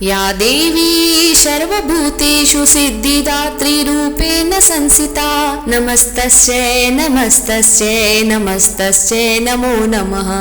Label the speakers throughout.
Speaker 1: या देवी सर्वभूतेषु सिद्धिदात्री रूपेण संस्थिता नमस्तस्यै नमस्तस्यै नमस्तस्यै नमो नमः।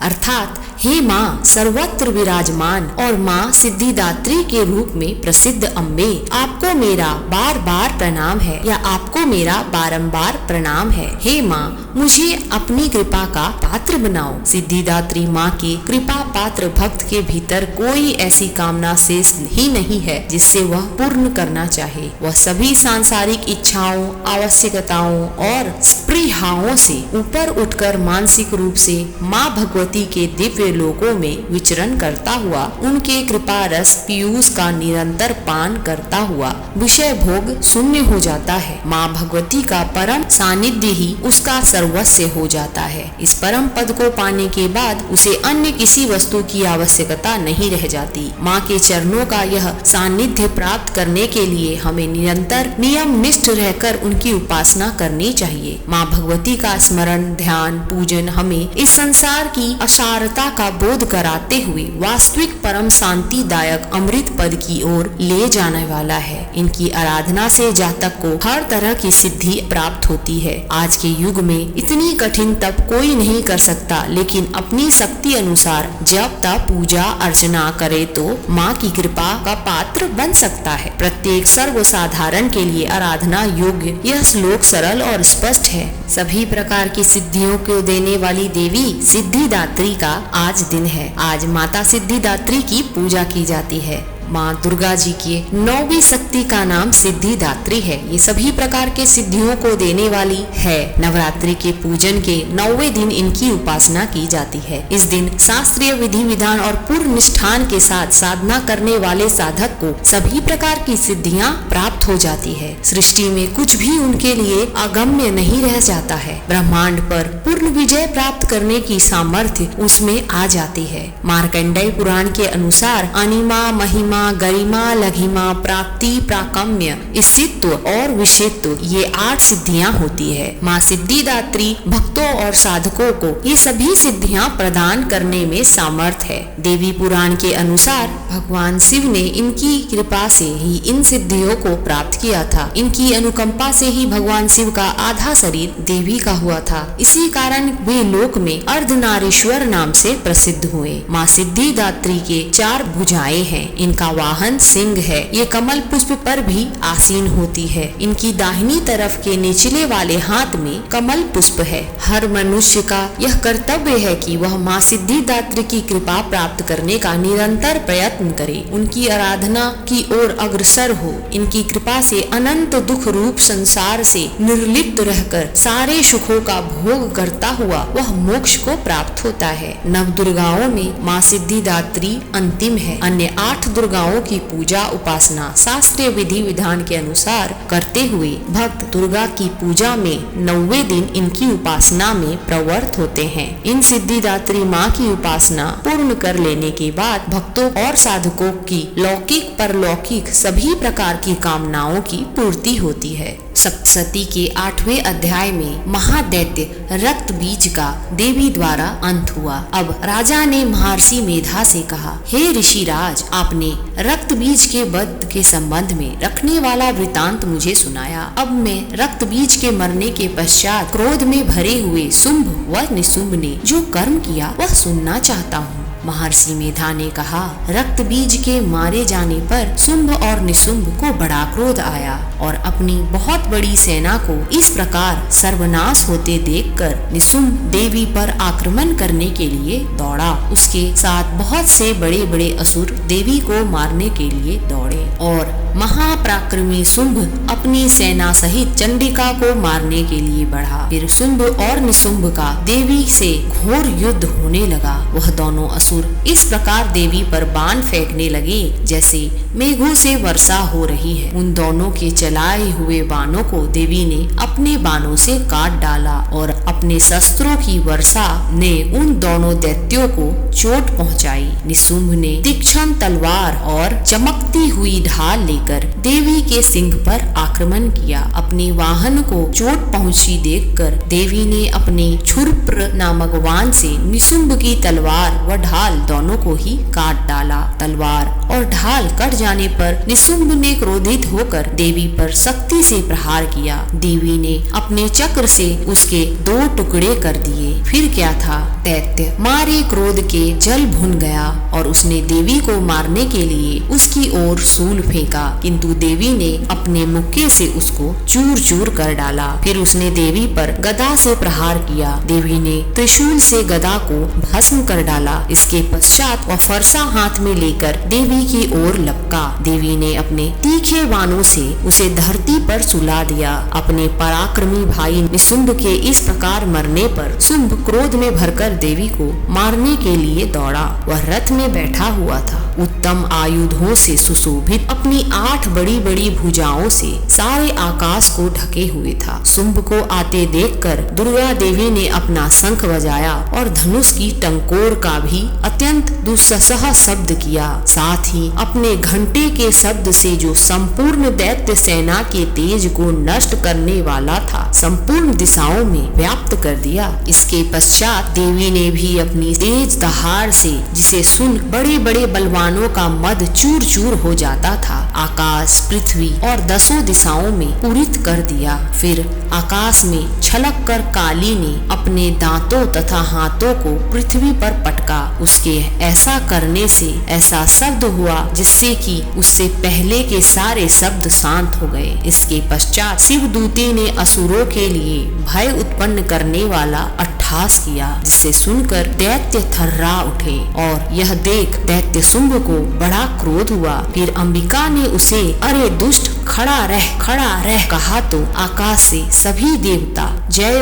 Speaker 1: अर्थात हे माँ सर्वत्र विराजमान और माँ सिद्धिदात्री के रूप में प्रसिद्ध अम्बे, आपको मेरा बार बार प्रणाम है या आपको मेरा बारंबार प्रणाम है। हे माँ मुझे अपनी कृपा का पात्र बनाओ। सिद्धिदात्री माँ के कृपा पात्र भक्त के भीतर कोई ऐसी कामना शेष ही नहीं है जिससे वह पूर्ण करना चाहे। वह सभी सांसारिक इच्छाओं, आवश्यकताओं और स्पृहाओं से ऊपर उठकर मानसिक रूप से माँ भगवती के दिव्य लोकों में विचरण करता हुआ उनके कृपा रस पीयूष का निरंतर पान करता हुआ विषय भोग शून्य हो जाता है। माँ भगवती का परम सानिध्य ही उसका सर्वस्व हो जाता है। इस परम पद को पाने के बाद उसे अन्य किसी वस्तु की आवश्यकता नहीं रह जाती। माँ के चरणों का यह सानिध्य प्राप्त करने के लिए हमें निरंतर नियम निष्ठ रहकर उनकी उपासना करनी चाहिए। माँ भगवती का स्मरण, ध्यान, पूजन हमें इस संसार की असारता का बोध कराते हुए वास्तविक परम शांतिदायक अमृत पद की ओर ले जाने वाला है। इनकी आराधना से जातक को हर तरह की सिद्धि प्राप्त होती है। आज के युग में इतनी कठिन तप कोई नहीं कर सकता, लेकिन अपनी शक्ति अनुसार जब तक पूजा अर्चना करे तो माँ की कृपा का पात्र बन सकता है। प्रत्येक सर्वसाधारण के लिए आराधना योग्य यह श्लोक सरल और स्पष्ट है। सभी प्रकार की सिद्धियों को देने वाली देवी सिद्धिदात्री का आज दिन है। आज माता सिद्धिदात्री की पूजा की जाती है। माँ दुर्गा जी की 9वीं शक्ति का नाम सिद्धिदात्री है। ये सभी प्रकार के सिद्धियों को देने वाली है। नवरात्रि के पूजन के 9वें दिन इनकी उपासना की जाती है। इस दिन शास्त्रीय विधि विधान और पूर्ण निष्ठान के साथ साधना करने वाले साधक को सभी प्रकार की सिद्धियाँ प्राप्त हो जाती है। सृष्टि में कुछ भी उनके लिए अगम्य नहीं रह जाता है। ब्रह्मांड पर पूर्ण विजय प्राप्त करने की सामर्थ्य उसमें आ जाती है। मार्कंडेय पुराण के अनुसार अनिमा, महिमा, गरिमा, लघिमा, प्राप्ति, प्राकम्य, स्थित्व और विषित्व ये 8 सिद्धियां होती है। माँ सिद्धिदात्री भक्तों और साधकों को ये सभी सिद्धियां प्रदान करने में सामर्थ है। देवी पुराण के अनुसार भगवान शिव ने इनकी कृपा से ही इन सिद्धियों को प्राप्त किया था। इनकी अनुकंपा से ही भगवान शिव का आधा शरीर देवी का हुआ था। इसी कारण वे लोक में अर्धनारीश्वर नाम से प्रसिद्ध हुए। माँ सिद्धिदात्री के 4 भुजाएं हैं। इनका वाहन सिंह है। ये कमल पुष्प पर भी आसीन होती है। इनकी दाहिनी तरफ के निचले वाले हाथ में कमल पुष्प है। हर मनुष्य का यह कर्तव्य है कि वह माँ सिद्धिदात्री की कृपा प्राप्त करने का निरंतर प्रयत्न करे, उनकी आराधना की ओर अग्रसर हो। इनकी कृपा से अनंत दुख रूप संसार से निर्लिप्त रहकर सारे सुखों का भोग करता हुआ वह मोक्ष को प्राप्त होता है। नव दुर्गाओं में माँ सिद्धिदात्री अंतिम है। अन्य 8 दुर्गाओं की पूजा उपासना शास्त्रीय विधि विधान के अनुसार करते हुए भक्त दुर्गा की पूजा में 9वें दिन इनकी उपासना में प्रवृत्त होते हैं। इन सिद्धिदात्री माँ की उपासना पूर्ण कर लेने के बाद भक्तों और साधकों की लौकिक परलौकिक सभी प्रकार की कामनाओं की पूर्ति होती है। सप्तशती के 8वें अध्याय में महादैत्य रक्त बीज का देवी द्वारा अंत हुआ। अब राजा ने महर्षि मेधा से कहा, हे ऋषिराज, आपने रक्त बीज के वध के संबंध में रखने वाला वृतांत मुझे सुनाया। अब मैं रक्त बीज के मरने के पश्चात क्रोध में भरे हुए शुंभ व निशुंभ ने जो कर्म किया वह सुनना चाहता हूँ। महर्षि मेधा ने कहा, रक्त बीज के मारे जाने पर शुंभ और निशुंभ को बड़ा क्रोध आया और अपनी बहुत बड़ी सेना को इस प्रकार सर्वनाश होते देखकर निशुंभ देवी पर आक्रमण करने के लिए दौड़ा। उसके साथ बहुत से बड़े बड़े असुर देवी को मारने के लिए दौड़े और महापराक्रमी शुंभ अपनी सेना सहित चंडिका को मारने के लिए बढ़ा। फिर शुंभ और निशुंभ का देवी से घोर युद्ध होने लगा। वह दोनों असुर इस प्रकार देवी पर बाण फेंकने लगे जैसे मेघों से वर्षा हो रही है। उन दोनों के चलाए हुए बाणों को देवी ने अपने बाणों से काट डाला और अपने शस्त्रों की वर्षा ने उन दोनों दैत्यों को चोट पहुंचाई। निशुंभ ने तीक्ष्ण तलवार और चमकती हुई ढाल लेकर लेकर देवी के सिंह पर आक्रमण किया। अपने वाहन को चोट पहुंची देखकर देवी ने अपने क्षुरप्र नामक वाहन से निशुंभ की तलवार व ढाल दोनों को ही काट डाला। तलवार और ढाल कट जाने पर निशुंभ ने क्रोधित होकर देवी पर सख्ती से प्रहार किया। देवी ने अपने चक्र से उसके 2 टुकड़े कर दिए। फिर क्या था, दैत्य मारे क्रोध के जल भुन गया और उसने देवी को मारने के लिए उसकी ओर सूल फेंका, किंतु देवी ने अपने मुक्के से उसको चूर चूर कर डाला। फिर उसने देवी पर गदा से प्रहार किया। देवी ने त्रिशूल से गदा को भस्म कर डाला। इसके पश्चात वह फरसा हाथ में लेकर देवी की ओर लपका। देवी ने अपने तीखे बाणों से उसे धरती पर सुला दिया। अपने पराक्रमी भाई निशुंभ के इस प्रकार मरने पर शुंभ क्रोध में भरकर देवी को मारने के लिए दौड़ा। वह रथ में बैठा हुआ था। उत्तम आयुधों से सुशोभित अपनी 8 बड़ी बड़ी भुजाओं से सारे आकाश को ढके हुए था। शुंभ को आते देखकर दुर्गा देवी ने अपना शंख बजाया और धनुष की टंकोर का भी अत्यंत दुस्सह शब्द किया। साथ ही अपने घंटे के शब्द से जो संपूर्ण दैत्य सेना के तेज को नष्ट करने वाला था, संपूर्ण दिशाओं में व्याप्त कर दिया। इसके पश्चात देवी ने भी अपनी तेज दहाड़ से, जिसे सुन बड़े बड़े बलवानों का मद चूर चूर हो जाता था, आकाश, पृथ्वी और 10 दिशाओं में पूरित कर दिया। फिर आकाश में छलक कर काली ने अपने दांतों तथा हाथों को पृथ्वी पर पटका। उसके ऐसा करने से ऐसा शब्द हुआ जिससे कि उससे पहले के सारे शब्द शांत हो गए। इसके पश्चात शिवदूती ने असुरों के लिए भय उत्पन्न करने वाला अट्टहास किया, जिसे सुनकर दैत्य थर्रा उठे और यह देख दैत्य शुंभ को बड़ा क्रोध हुआ। फिर अंबिका ने उसे अरे दुष्ट, खड़ा रह कहा तो आकाश से सभी देवता जय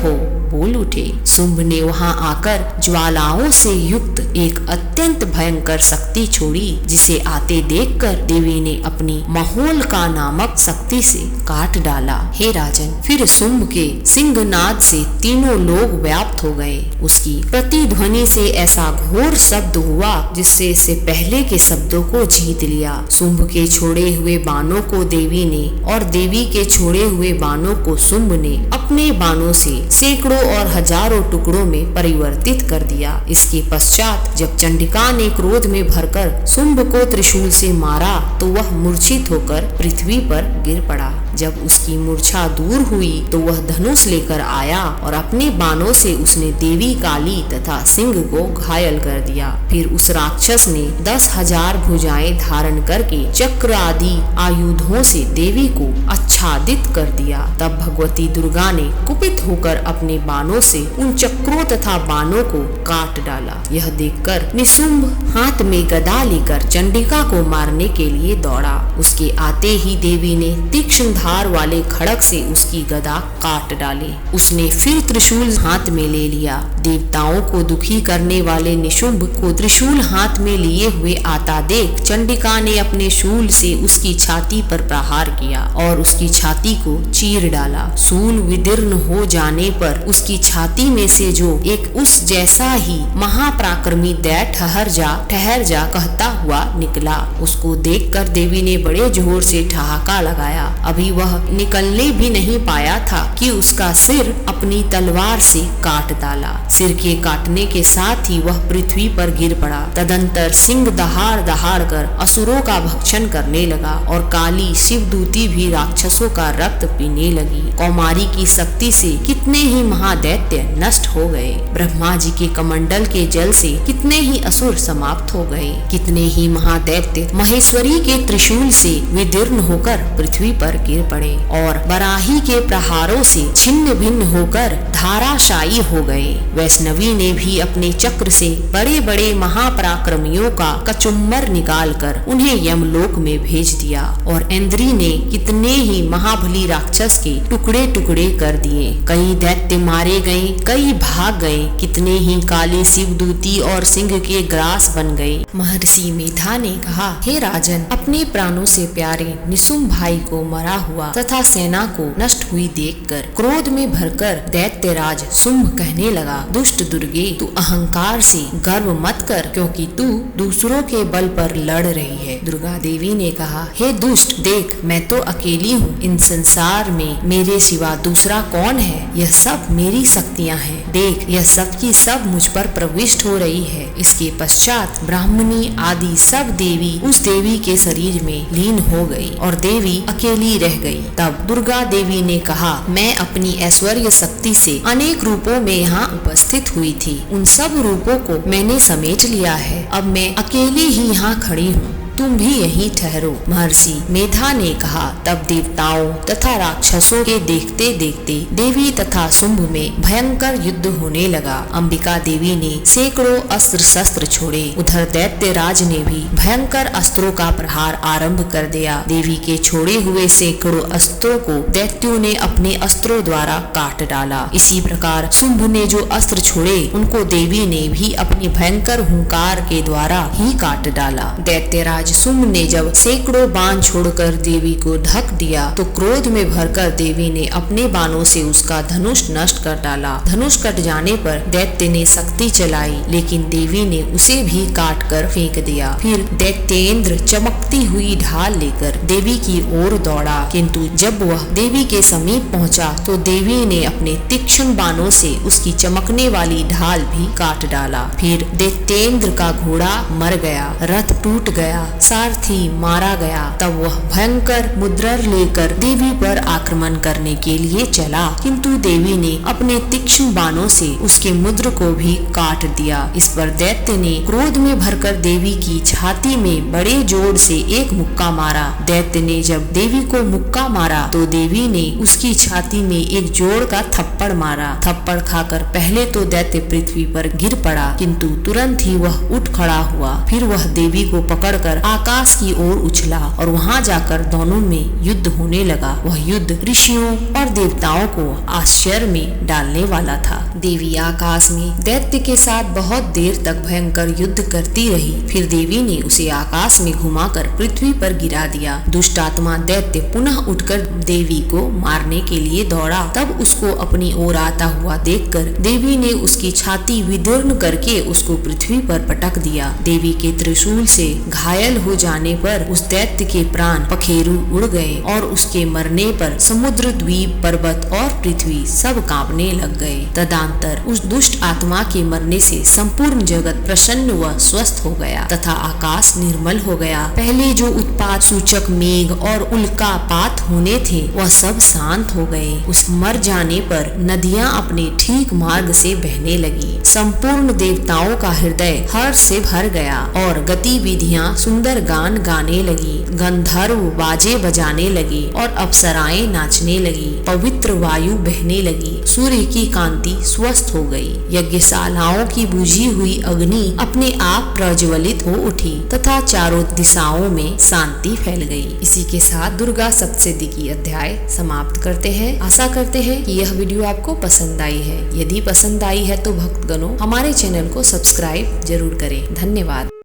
Speaker 1: हो बोल उठे। शुंभ ने वहां आकर ज्वालाओं से युक्त एक अत्यंत भयंकर शक्ति छोड़ी, जिसे आते देखकर देवी ने अपनी महोलका नामक शक्ति से काट डाला। हे राजन, फिर शुंभ के सिंहनाद से तीनों लोग व्याप्त हो गए। उसकी प्रतिध्वनि से ऐसा घोर शब्द हुआ जिससे इससे पहले के शब्दों को जीत लिया। शुंभ के छोड़े हुए बाणों को देवी ने और देवी के छोड़े हुए बाणों को शुंभ ने अपने बाणों से सैकड़ों और हजारों टुकड़ों में परिवर्तित कर दिया। इसके पश्चात जब चंडिका ने क्रोध में भरकर शुंभ को त्रिशूल से मारा तो वह मूर्छित होकर पृथ्वी पर गिर पड़ा। जब उसकी मूर्छा दूर हुई तो वह धनुष लेकर आया और अपने बाणों से उसने देवी काली तथा सिंह को घायल कर दिया। फिर उस राक्षस ने 10,000 भुजाएं धारण करके चक्र आदि आयुधों से देवी को आच्छादित कर दिया। तब भगवती दुर्गा ने कुपित होकर अपने बाणों से उन चक्रों तथा बाणों को काट डाला। यह देखकर निशुंभ हाथ में गदा लेकर चंडिका को मारने के लिए दौड़ा। उसके आते ही देवी ने तीक्ष्ण धार वाले खड़ग से उसकी गदा काट डाली। उसने फिर त्रिशूल हाथ में ले लिया। देवताओं को दुखी करने वाले निशुंभ को त्रिशूल हाथ में लिए हुए आता देख चंडिका ने अपने शूल से उसकी छाती पर प्रहार किया और उसकी छाती को चीर डाला। शूल विदीर्ण हो जाने पर उसकी छाती में से जो एक उस जैसा ही महापराक्रमी दैत्य ठहर जा कहता हुआ निकला। उसको देखकर देवी ने बड़े जोर से ठहाका लगाया। अभी वह निकलने भी नहीं पाया था कि उसका सिर अपनी तलवार से काट डाला। सिर के काटने के साथ ही वह पृथ्वी पर गिर पड़ा। तदंतर सिंह दहाड़ कर असुरों का भक्षण करने लगा और काली शिवदूती भी राक्षसों का रक्त पीने लगी। कौमारी की शक्ति से कितने ही महादैत्य नष्ट हो गए। ब्रह्मा जी के कमंडल के जल से कितने ही असुर समाप्त हो गए। कितने ही महादैत्य महेश्वरी के त्रिशूल से विदीर्ण होकर पृथ्वी पर गिर पड़े और बराही के प्रहारों से छिन्न भिन्न होकर धाराशायी हो गए। वैष्णवी ने भी अपने चक्र से बड़े बड़े महापराक्रमियों का कचुम्बर निकालकर उन्हें यमलोक में भेज दिया और इंद्री ने कितने ही महाबली राक्षस के टुकड़े टुकड़े कर दिए। कई दैत्य मारे गए, कई भाग गए। कितने ही काले शिवदूती और सिंह के ग्रास बन गए। महर्षि मेधा ने कहा, हे राजन, अपने प्राणों से प्यारे निशुंभ भाई को मरा हुआ तथा सेना को नष्ट हुई देखकर क्रोध में भरकर दैत्यराज शुंभ कहने लगा, दुष्ट दुर्गे, तू अहंकार से गर्व मत कर, क्योंकि तू दूसरों के बल पर लड़ रही है। दुर्गा देवी ने कहा, हे दुष्ट, देख मैं तो अकेली हूँ, इन संसार में मेरे सिवा दूसरा कौन है? यह सब मेरी शक्तियाँ हैं। देख, यह सब की सब मुझ पर प्रविष्ट हो रही है। इसके पश्चात ब्राह्मणी आदि सब देवी उस देवी के शरीर में लीन हो गई और देवी अकेली रह गई। तब दुर्गा देवी ने कहा, मैं अपनी ऐश्वर्य शक्ति से अनेक रूपों में यहाँ उपस्थित हुई थी, उन सब रूपों को मैंने समेट लिया है। अब मैं अकेली ही यहाँ खड़ी हूँ, तुम भी यहीं ठहरो। महर्षि मेधा ने कहा। तब देवताओं तथा राक्षसों के देखते देखते देवी तथा शुंभ में भयंकर युद्ध होने लगा। अंबिका देवी ने सैकड़ों अस्त्र शस्त्र छोड़े। उधर दैत्यराज ने भी भयंकर अस्त्रों का प्रहार आरंभ कर दिया। देवी के छोड़े हुए सैकड़ों अस्त्रों को दैत्यों ने अपने अस्त्रों द्वारा काट डाला। इसी प्रकार शुंभ ने जो अस्त्र छोड़े उनको देवी ने भी अपनी भयंकर हुंकार के द्वारा ही काट डाला। दैत्यराज शुंभ ने जब सैकड़ों बाण छोड़कर देवी को ढक दिया तो क्रोध में भरकर देवी ने अपने बाणों से उसका धनुष नष्ट कर डाला। धनुष कट जाने पर दैत्य ने शक्ति चलाई, लेकिन देवी ने उसे भी काट कर फेंक दिया। फिर दैत्येंद्र चमकती हुई ढाल लेकर देवी की ओर दौड़ा, किंतु जब वह देवी के समीप पहुंचा तो देवी ने अपने तीक्ष्ण बाणों से उसकी चमकने वाली ढाल भी काट डाला। फिर दैत्येंद्र का घोड़ा मर गया, रथ टूट गया, सारथी मारा गया। तब वह भयंकर मुद्रा लेकर देवी पर आक्रमण करने के लिए चला, किंतु देवी ने अपने तीक्ष्ण बाणों से उसके मुद्र को भी काट दिया। इस पर दैत्य ने क्रोध में भरकर देवी की छाती में बड़े जोर से एक मुक्का मारा। दैत्य ने जब देवी को मुक्का मारा तो देवी ने उसकी छाती में एक जोर का थप्पड़ मारा। थप्पड़ खाकर पहले तो दैत्य पृथ्वी पर गिर पड़ा, किंतु तुरंत ही वह उठ खड़ा हुआ। फिर वह देवी को पकड़कर आकाश की ओर उछला और वहां जाकर दोनों में युद्ध होने लगा। वह युद्ध ऋषियों और देवताओं को आश्चर्य में डालने वाला था। देवी आकाश में दैत्य के साथ बहुत देर तक भयंकर युद्ध करती रही। फिर देवी ने उसे आकाश में घुमाकर पृथ्वी पर गिरा दिया। दुष्ट आत्मा दैत्य पुनः उठकर देवी को मारने के लिए दौड़ा। तब उसको अपनी ओर आता हुआ देखकर देवी ने उसकी छाती विदीर्ण करके उसको पृथ्वी पर पटक दिया। देवी के त्रिशूल से घायल हो जाने पर उस दैत्य के प्राण पखेरु उड़ गए और उसके मरने पर समुद्र, द्वीप, पर्वत और पृथ्वी सब कांपने लग गए। तदंतर उस दुष्ट आत्मा के मरने से संपूर्ण जगत प्रसन्न व स्वस्थ हो गया तथा आकाश निर्मल हो गया। पहले जो उत्पात सूचक मेघ और उल्कापात होने थे वह सब शांत हो गए। उस मर जाने पर नदियां अपने ठीक मार्ग से बहने लगी। संपूर्ण देवताओं का हृदय हर्ष से भर गया और गतिविधियां सुंदर गान गाने लगी। गंधर्व बाजे बजाने लगे और अप्सराएं नाचने लगी। पवित्र वायु बहने लगी। सूर्य की कांति स्वस्थ हो गई। यज्ञशालाओं की बुझी हुई अग्नि अपने आप प्रज्वलित हो उठी तथा चारों दिशाओं में शांति फैल गई। इसी के साथ दुर्गा सप्तशती की अध्याय समाप्त करते हैं। आशा करते हैं कि यह वीडियो आपको पसंद आई है। यदि पसंद आई है तो भक्तगणों हमारे चैनल को सब्सक्राइब जरूर करें। धन्यवाद।